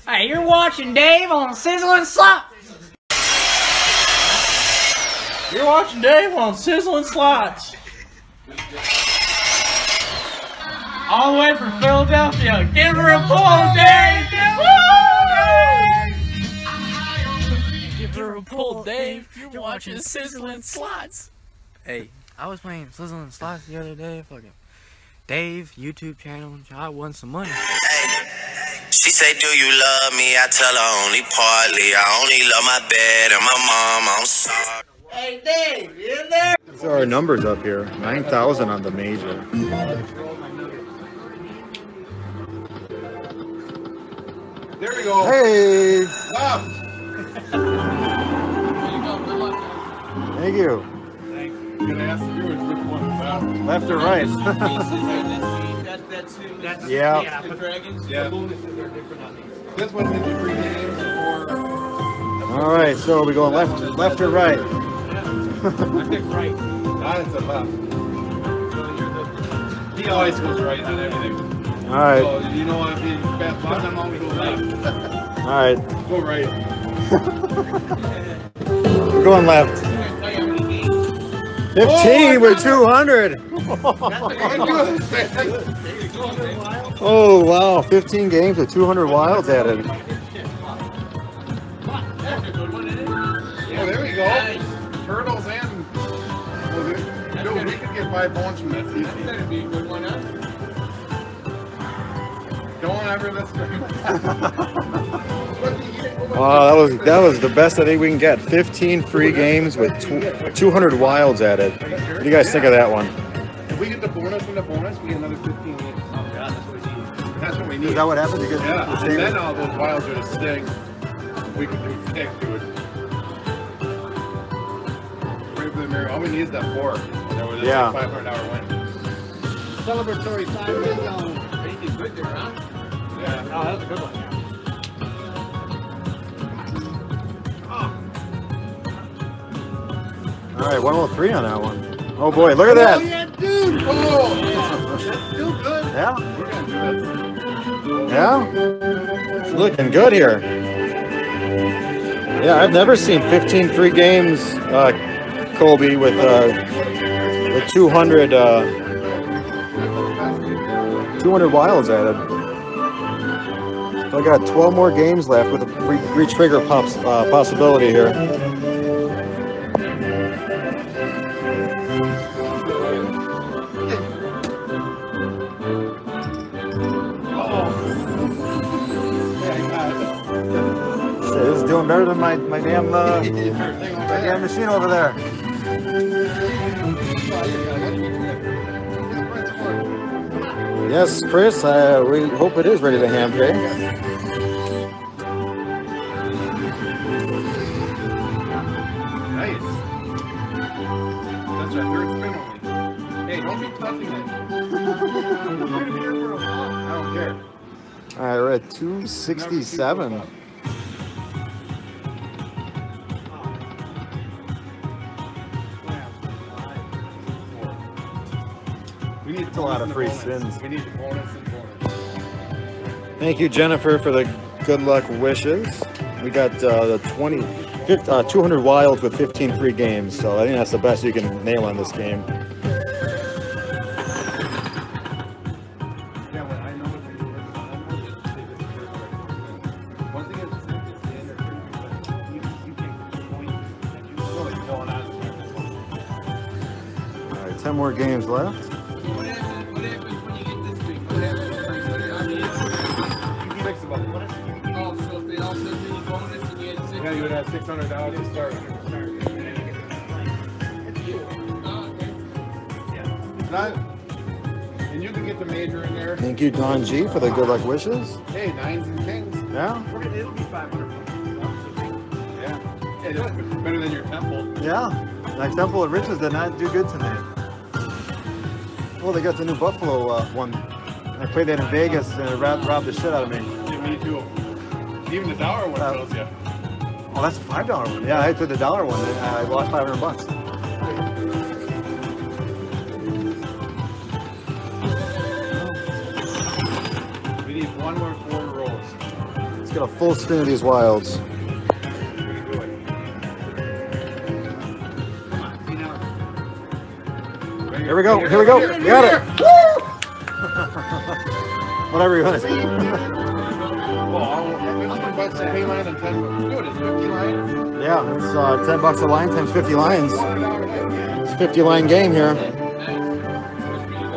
Hey, you're watching Dave on Sizzling Slot. You're watching Dave on Sizzling Slots. All the way from Philadelphia. Give her a pull, Dave! Give her a pull, Dave. You're watching Sizzling Slots. Hey, I was playing Sizzling Slots the other day. Fucking Dave, YouTube channel. I won some money. She say, do you love me? I tell her only partly. I only love my bed and my mom. I'm sorry. Hey, Dave, you in there? These are our numbers up here. 9,000 on the major. There we go. Hey! Left. Thank you. Thanks. I'm gonna ask you which one is left. Left or right? Yeah. Yeah. This one did you 3 games or? All right, so we going left or right? I picked right. That is a left. He always goes right on everything. All right. So you know if he bets left, I'm always go left. All right. Go right. We're going left. 15 with 200. Oh wow, 15 games with 200 wilds added. Yeah, there we go. Turtles and dude, we could get 5 points from that season. That'd be a good one, huh? Don't ever listen. That was the best I think we can get. 15 free games with 200 wilds added. What do you guys think of that one? If we get the bonus from the bonus, we get another 15 games. Oh god, that's what we need. That's what we need. Is that what happens? You get yeah, and then all those wilds are to sting. We can do stick to it. All we need is that 4. Yeah. Like $500 win. Celebratory time is on. He did good there, huh? Yeah. Oh, that was a good one. All right, 103 on that one. Oh boy, look at that. Oh, yeah, dude. Oh, that's still good. Yeah. We're going to do it. Yeah. It's looking good here. Yeah, I've never seen 15 free games, Colby, with 200 200 wilds added. I got 12 more games left with a re-trigger possibility here. This is doing better than my damn machine over there. Yes, Chris, we hope it is ready to ham pay. Nice. That's our 3rd spin only. Hey, don't be touching it. We're going to be here for a while. I don't care. All right, we're at 267. We need a lot of free spins. We need the bonus and bonus. Thank you, Jennifer, for the good luck wishes. We got the 200 wilds with 15 free games, so I think that's the best you can nail on this game. All right, 10 more games left. What happens when you get this week? What happens? Oh, so if they all send me bonus and you had 600. Yeah, you would have $600 to start. Not, and you can get the major in there. Thank you, Don G, for the good luck wishes. Hey, 9s and 10s. Yeah? It'll be $500. Yeah. Hey, that's better than your temple. Yeah. My Temple of Riches did not do good tonight. Well, they got the new Buffalo one. I played that in Vegas and it robbed the shit out of me. Yeah, me too. Even the dollar one kills you. Oh, that's a $5 one. Yeah, I took the $1 one. I lost $500. We need 1 more 4 rolls. get a full screen of these wilds. Here we go. Here we go. We got it. Whatever you want to say. $50 to pay line and 10 bucks. Good, it's 50 lines. Yeah, it's $10 a line times 50 lines. It's a 50 line game here. I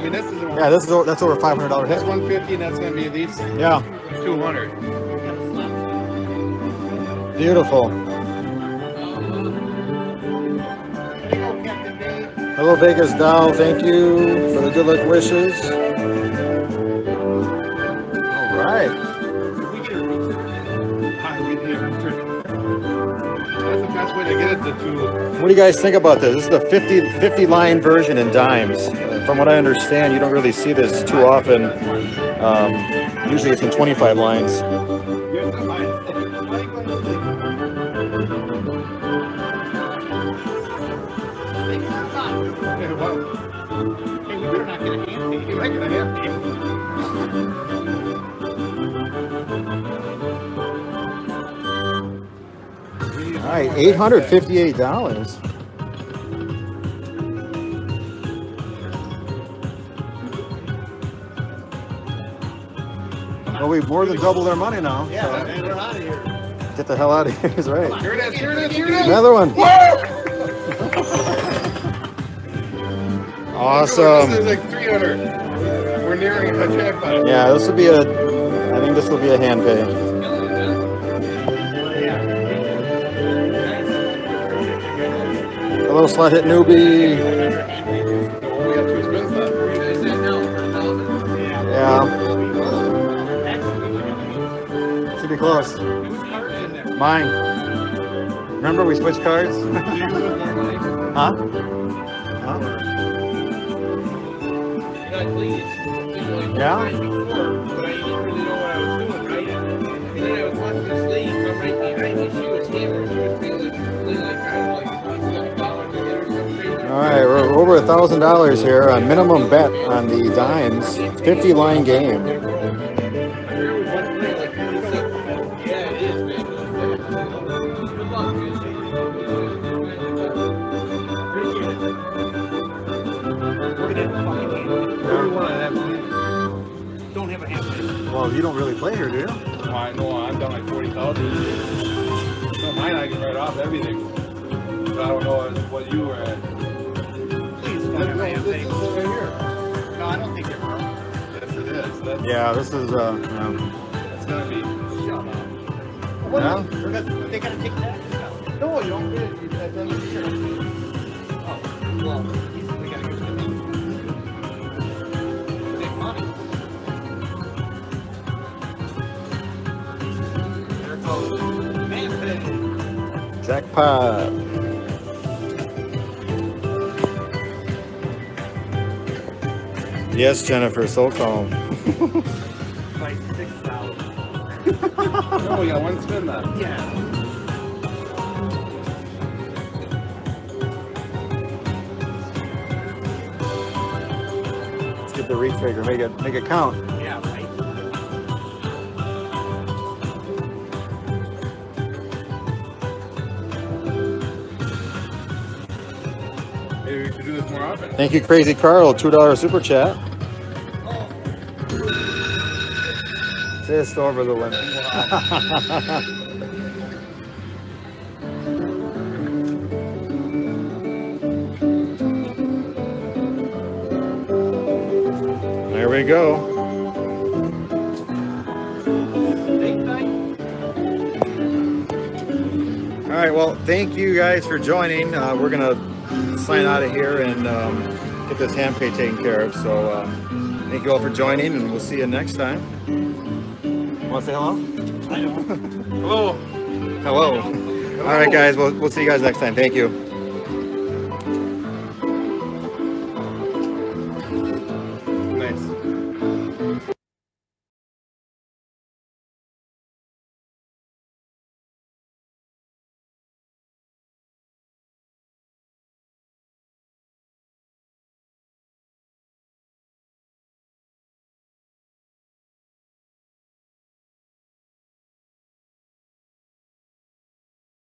mean, this is Yeah, that's over $500 hit. that's 150, and that's gonna be these Yeah, 200. beautiful. Hello, Vegas Doll. Thank you for the good luck wishes. All right. That's the best way to get it to 2. What do you guys think about this? This is the 50 line version in dimes. From what I understand, you don't really see this too often. Usually it's in 25 lines. All right, $858. Well, we've more than doubled our money now. Yeah, and we're out of here. Get the hell out of here, is right. Here it is, here it is, here it is. Another one. Awesome. This is like 300. We're nearing a jackpot. Yeah, this will be I think this will be a hand pay. Hello, slot hit newbie. We got 2 spins left. Yeah. Should be close. Mine. Remember we switched cards? Huh? Yeah? Alright, we're over $1,000 here on minimum bet on the dimes. 50 line game. Well, you don't really play here, do you? Oh, I know, I'm down like 40,000. No, mine I can write off everything. But I don't know what you were at. Please, this is right here. No, I don't think you're wrong. Yes, it is. Yeah, this is, That's gonna be. Shut up. Yeah? They gotta take that. No, you don't get it. That's on the shirt. Oh, well, they gotta get it. Big money. Jackpot. Yes, Jennifer, so calm. Like 6,000. Oh, we got 1 spin left. Yeah. Let's get the retrigger, make it count. Yeah, right. Maybe we should do this more often. Thank you, Crazy Carl, $2 super chat. Just over the limit. There we go. All right, well, thank you guys for joining. We're gonna sign out of here and get this hand pay taken care of. So thank you all for joining, and we'll see you next time. Want to say hello? Hello. Hello. All right, guys. We'll see you guys next time. Thank you.